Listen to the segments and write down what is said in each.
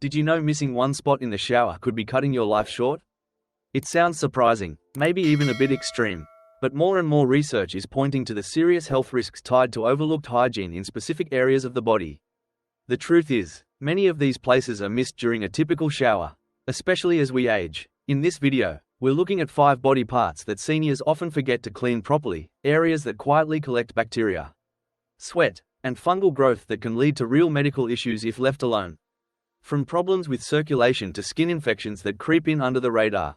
Did you know missing one spot in the shower could be cutting your life short? It sounds surprising, maybe even a bit extreme, but more and more research is pointing to the serious health risks tied to overlooked hygiene in specific areas of the body. The truth is, many of these places are missed during a typical shower, especially as we age. In this video, we're looking at 5 body parts that seniors often forget to clean properly, areas that quietly collect bacteria, sweat, and fungal growth that can lead to real medical issues if left alone. From problems with circulation to skin infections that creep in under the radar.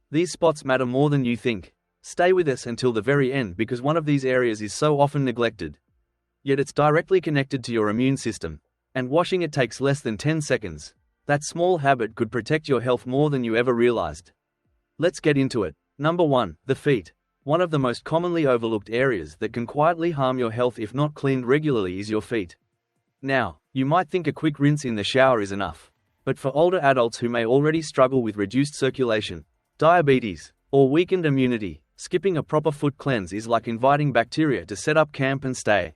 These spots matter more than you think. Stay with us until the very end because one of these areas is so often neglected. Yet it's directly connected to your immune system, and washing it takes less than 10 seconds. That small habit could protect your health more than you ever realized. Let's get into it. Number 1, the feet. One of the most commonly overlooked areas that can quietly harm your health if not cleaned regularly is your feet. Now, you might think a quick rinse in the shower is enough. But for older adults who may already struggle with reduced circulation, diabetes, or weakened immunity, skipping a proper foot cleanse is like inviting bacteria to set up camp and stay.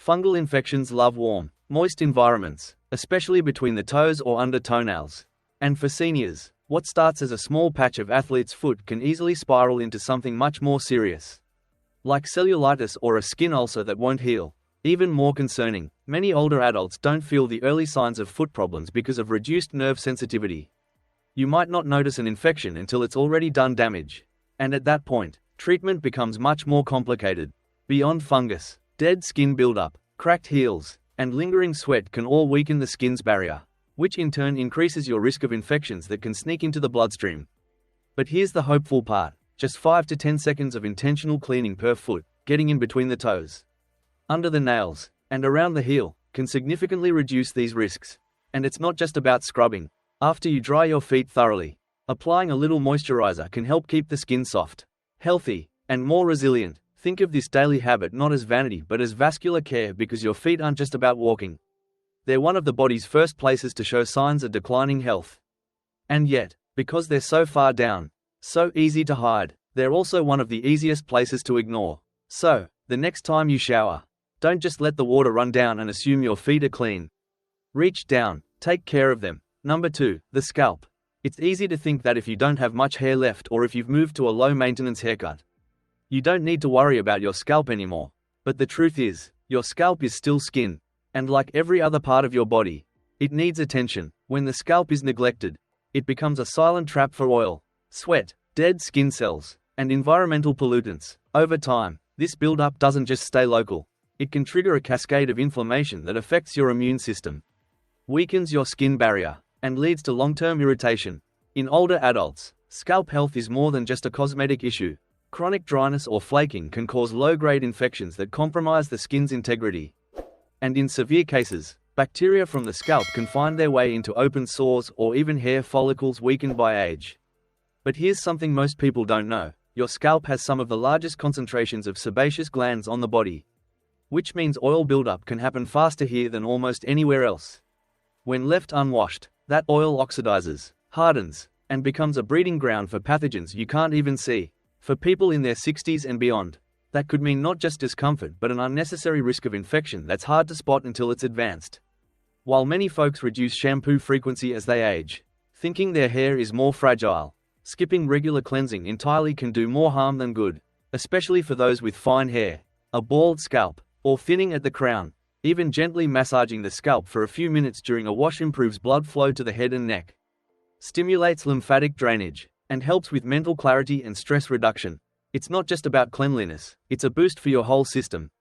Fungal infections love warm, moist environments, especially between the toes or under toenails. And for seniors, what starts as a small patch of athlete's foot can easily spiral into something much more serious, like cellulitis or a skin ulcer that won't heal. Even more concerning, many older adults don't feel the early signs of foot problems because of reduced nerve sensitivity. You might not notice an infection until it's already done damage. And at that point, treatment becomes much more complicated. Beyond fungus, dead skin buildup, cracked heels, and lingering sweat can all weaken the skin's barrier, which in turn increases your risk of infections that can sneak into the bloodstream. But here's the hopeful part: just 5 to 10 seconds of intentional cleaning per foot, getting in between the toes, under the nails, and around the heel, can significantly reduce these risks. And it's not just about scrubbing. After you dry your feet thoroughly, applying a little moisturizer can help keep the skin soft, healthy, and more resilient. Think of this daily habit not as vanity but as vascular care, because your feet aren't just about walking. They're one of the body's first places to show signs of declining health. And yet, because they're so far down, so easy to hide, they're also one of the easiest places to ignore. So, the next time you shower, don't just let the water run down and assume your feet are clean. Reach down, take care of them. Number 2, the scalp. It's easy to think that if you don't have much hair left or if you've moved to a low-maintenance haircut, you don't need to worry about your scalp anymore. But the truth is, your scalp is still skin, and like every other part of your body, it needs attention. When the scalp is neglected, it becomes a silent trap for oil, sweat, dead skin cells, and environmental pollutants. Over time, this buildup doesn't just stay local. It can trigger a cascade of inflammation that affects your immune system, weakens your skin barrier, and leads to long-term irritation. In older adults, scalp health is more than just a cosmetic issue. Chronic dryness or flaking can cause low-grade infections that compromise the skin's integrity. And in severe cases, bacteria from the scalp can find their way into open sores or even hair follicles weakened by age. But here's something most people don't know: your scalp has some of the largest concentrations of sebaceous glands on the body, which means oil buildup can happen faster here than almost anywhere else. When left unwashed, that oil oxidizes, hardens, and becomes a breeding ground for pathogens you can't even see. For people in their 60s and beyond, that could mean not just discomfort but an unnecessary risk of infection that's hard to spot until it's advanced. While many folks reduce shampoo frequency as they age, thinking their hair is more fragile, skipping regular cleansing entirely can do more harm than good, especially for those with fine hair, a bald scalp, or thinning at the crown. Even gently massaging the scalp for a few minutes during a wash improves blood flow to the head and neck, stimulates lymphatic drainage, and helps with mental clarity and stress reduction. It's not just about cleanliness, it's a boost for your whole system.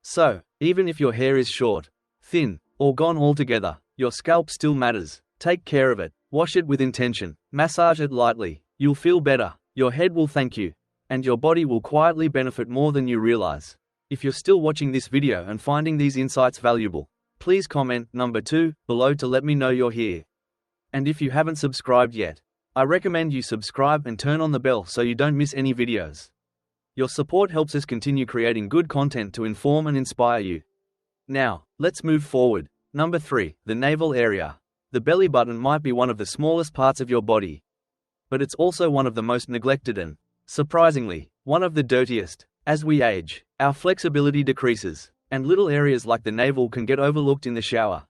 So, even if your hair is short, thin, or gone altogether, your scalp still matters. Take care of it, wash it with intention, massage it lightly. You'll feel better, your head will thank you, and your body will quietly benefit more than you realize. If you're still watching this video and finding these insights valuable, please comment number 2 below to let me know you're here. And if you haven't subscribed yet, I recommend you subscribe and turn on the bell so you don't miss any videos. Your support helps us continue creating good content to inform and inspire you. Now, let's move forward. Number 3, the navel area. The belly button might be one of the smallest parts of your body, but it's also one of the most neglected and, surprisingly, one of the dirtiest. As we age, our flexibility decreases, and little areas like the navel can get overlooked in the shower.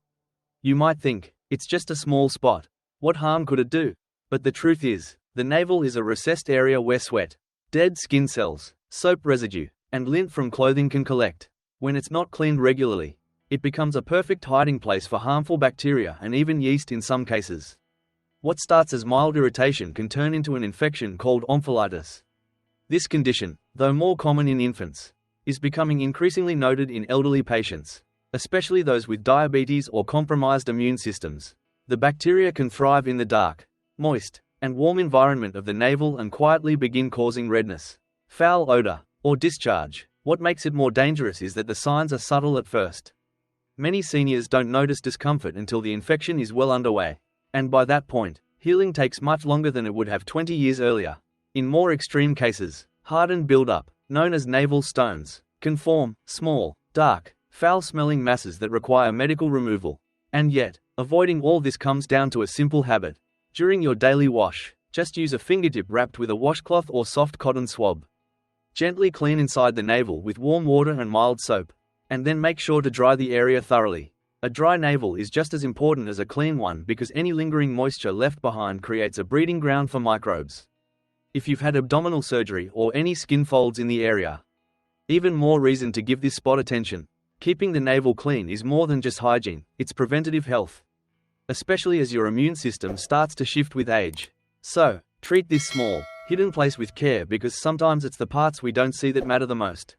You might think, It's just a small spot. What harm could it do? But the truth is, the navel is a recessed area where sweat, dead skin cells, soap residue, and lint from clothing can collect. When it's not cleaned regularly, it becomes a perfect hiding place for harmful bacteria and even yeast in some cases. What starts as mild irritation can turn into an infection called omphalitis. This condition, though more common in infants, is becoming increasingly noted in elderly patients, especially those with diabetes or compromised immune systems. The bacteria can thrive in the dark, moist, and warm environment of the navel and quietly begin causing redness, foul odor, or discharge. What makes it more dangerous is that the signs are subtle at first. Many seniors don't notice discomfort until the infection is well underway, and by that point, healing takes much longer than it would have 20 years earlier. In more extreme cases, hardened buildup, known as navel stones, can form small, dark, foul-smelling masses that require medical removal. And yet, avoiding all this comes down to a simple habit. During your daily wash, just use a fingertip wrapped with a washcloth or soft cotton swab. Gently clean inside the navel with warm water and mild soap, and then make sure to dry the area thoroughly. A dry navel is just as important as a clean one because any lingering moisture left behind creates a breeding ground for microbes. If you've had abdominal surgery or any skin folds in the area, even more reason to give this spot attention. Keeping the navel clean is more than just hygiene, it's preventative health. Especially as your immune system starts to shift with age. So, treat this small, hidden place with care because sometimes it's the parts we don't see that matter the most.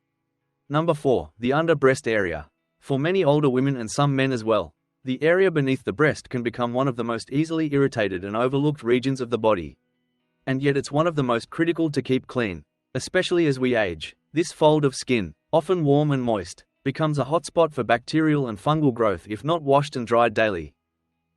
Number 4. The under breast area. For many older women and some men as well, the area beneath the breast can become one of the most easily irritated and overlooked regions of the body. And yet it's one of the most critical to keep clean, especially as we age. This fold of skin, often warm and moist, becomes a hotspot for bacterial and fungal growth if not washed and dried daily.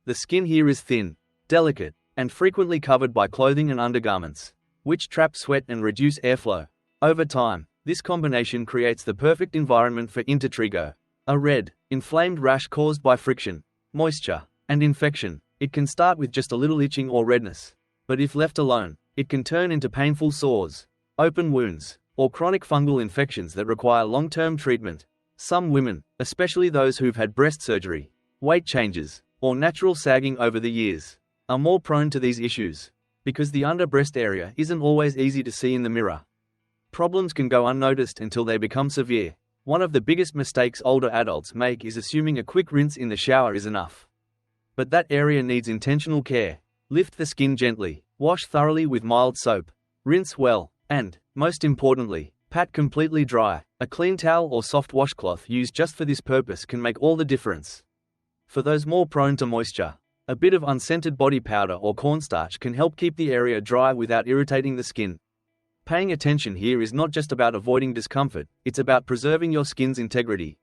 The skin here is thin, delicate, and frequently covered by clothing and undergarments, which trap sweat and reduce airflow. Over time, this combination creates the perfect environment for intertrigo, a red, inflamed rash caused by friction, moisture, and infection. It can start with just a little itching or redness, but if left alone, it can turn into painful sores, open wounds, or chronic fungal infections that require long-term treatment. Some women, especially those who've had breast surgery, weight changes, or natural sagging over the years, are more prone to these issues, because the under breast area isn't always easy to see in the mirror. Problems can go unnoticed until they become severe. One of the biggest mistakes older adults make is assuming a quick rinse in the shower is enough. But that area needs intentional care. Lift the skin gently, wash thoroughly with mild soap, rinse well, and, most importantly, pat completely dry. A clean towel or soft washcloth used just for this purpose can make all the difference. For those more prone to moisture, a bit of unscented body powder or cornstarch can help keep the area dry without irritating the skin. Paying attention here is not just about avoiding discomfort, it's about preserving your skin's integrity,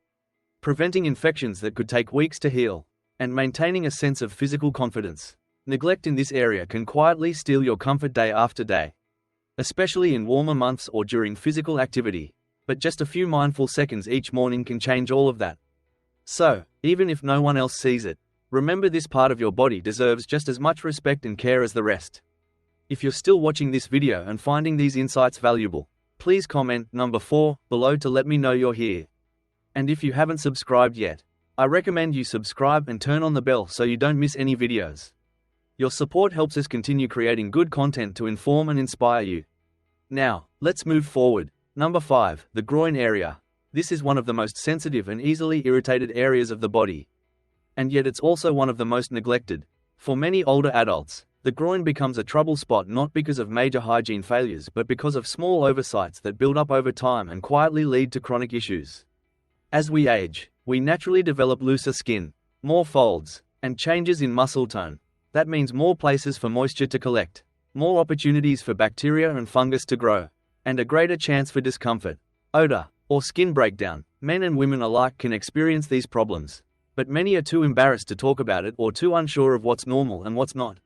preventing infections that could take weeks to heal, and maintaining a sense of physical confidence. Neglect in this area can quietly steal your comfort day after day, especially in warmer months or during physical activity. But just a few mindful seconds each morning can change all of that. So, even if no one else sees it, remember this part of your body deserves just as much respect and care as the rest. If you're still watching this video and finding these insights valuable, please comment number 4 below to let me know you're here. And if you haven't subscribed yet, I recommend you subscribe and turn on the bell so you don't miss any videos. Your support helps us continue creating good content to inform and inspire you. Now, let's move forward. Number 5. The groin area. This is one of the most sensitive and easily irritated areas of the body. And yet it's also one of the most neglected. For many older adults, the groin becomes a trouble spot not because of major hygiene failures but because of small oversights that build up over time and quietly lead to chronic issues. As we age, we naturally develop looser skin, more folds, and changes in muscle tone. That means more places for moisture to collect, more opportunities for bacteria and fungus to grow, and a greater chance for discomfort, odor, or skin breakdown. Men and women alike can experience these problems, but many are too embarrassed to talk about it or too unsure of what's normal and what's not.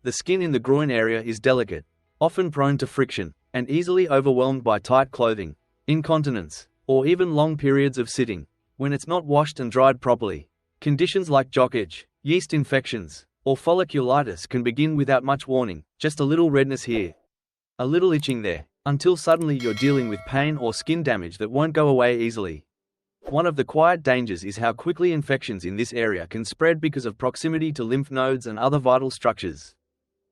The skin in the groin area is delicate, often prone to friction, and easily overwhelmed by tight clothing, incontinence, or even long periods of sitting. When it's not washed and dried properly, conditions like jock itch, yeast infections, or folliculitis can begin without much warning. Just a little redness here, a little itching there, until suddenly you're dealing with pain or skin damage that won't go away easily. One of the quiet dangers is how quickly infections in this area can spread because of proximity to lymph nodes and other vital structures.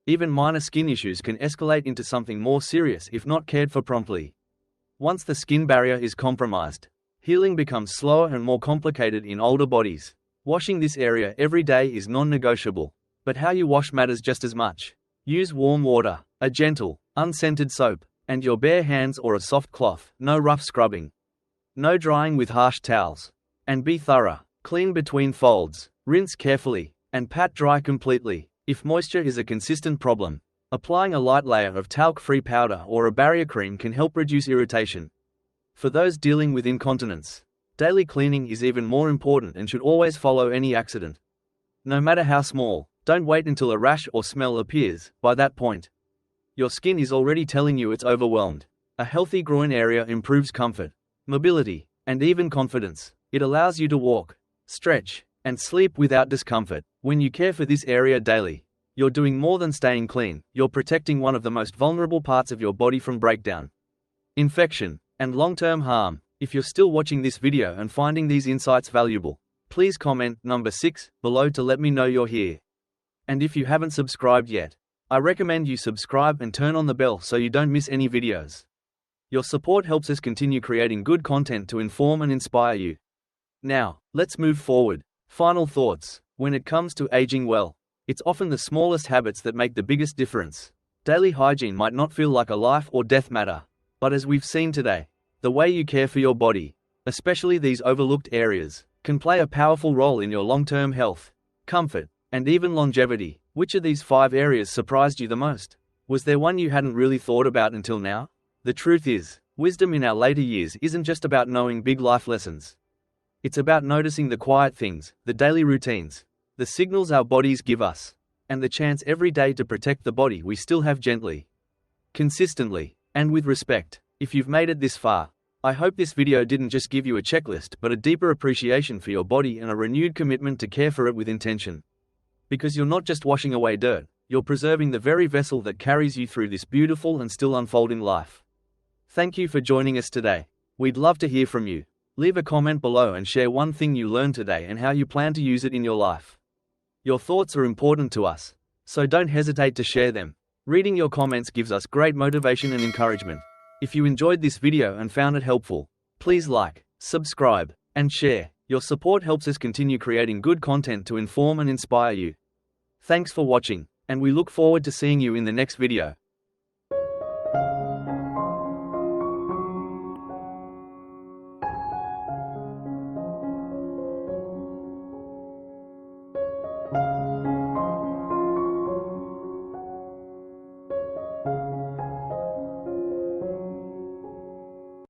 Even minor skin issues can escalate into something more serious if not cared for promptly. Once the skin barrier is compromised, healing becomes slower and more complicated in older bodies. Washing this area every day is non-negotiable, but how you wash matters just as much. Use warm water, a gentle, unscented soap, and your bare hands or a soft cloth. No rough scrubbing. No drying with harsh towels. And be thorough. Clean between folds, rinse carefully, and pat dry completely. If moisture is a consistent problem, applying a light layer of talc-free powder or a barrier cream can help reduce irritation. For those dealing with incontinence, daily cleaning is even more important and should always follow any accident. No matter how small, don't wait until a rash or smell appears. By that point, your skin is already telling you it's overwhelmed. A healthy groin area improves comfort, mobility, and even confidence. It allows you to walk, stretch, and sleep without discomfort. When you care for this area daily, you're doing more than staying clean. You're protecting one of the most vulnerable parts of your body from breakdown, infection, and long-term harm. If you're still watching this video and finding these insights valuable, please comment number 6 below to let me know you're here. And if you haven't subscribed yet, I recommend you subscribe and turn on the bell so you don't miss any videos. Your support helps us continue creating good content to inform and inspire you. Now, let's move forward. Final thoughts. When it comes to aging well, it's often the smallest habits that make the biggest difference. Daily hygiene might not feel like a life or death matter, but as we've seen today, the way you care for your body, especially these overlooked areas, can play a powerful role in your long-term health, comfort, and even longevity. Which of these 5 areas surprised you the most? Was there one you hadn't really thought about until now? The truth is, wisdom in our later years isn't just about knowing big life lessons. It's about noticing the quiet things, the daily routines, the signals our bodies give us, and the chance every day to protect the body we still have gently, consistently, and with respect. If you've made it this far, I hope this video didn't just give you a checklist but a deeper appreciation for your body and a renewed commitment to care for it with intention. Because you're not just washing away dirt, you're preserving the very vessel that carries you through this beautiful and still unfolding life. Thank you for joining us today. We'd love to hear from you. Leave a comment below and share one thing you learned today and how you plan to use it in your life. Your thoughts are important to us, so don't hesitate to share them. Reading your comments gives us great motivation and encouragement. If you enjoyed this video and found it helpful, please like, subscribe, and share. Your support helps us continue creating good content to inform and inspire you. Thanks for watching, and we look forward to seeing you in the next video.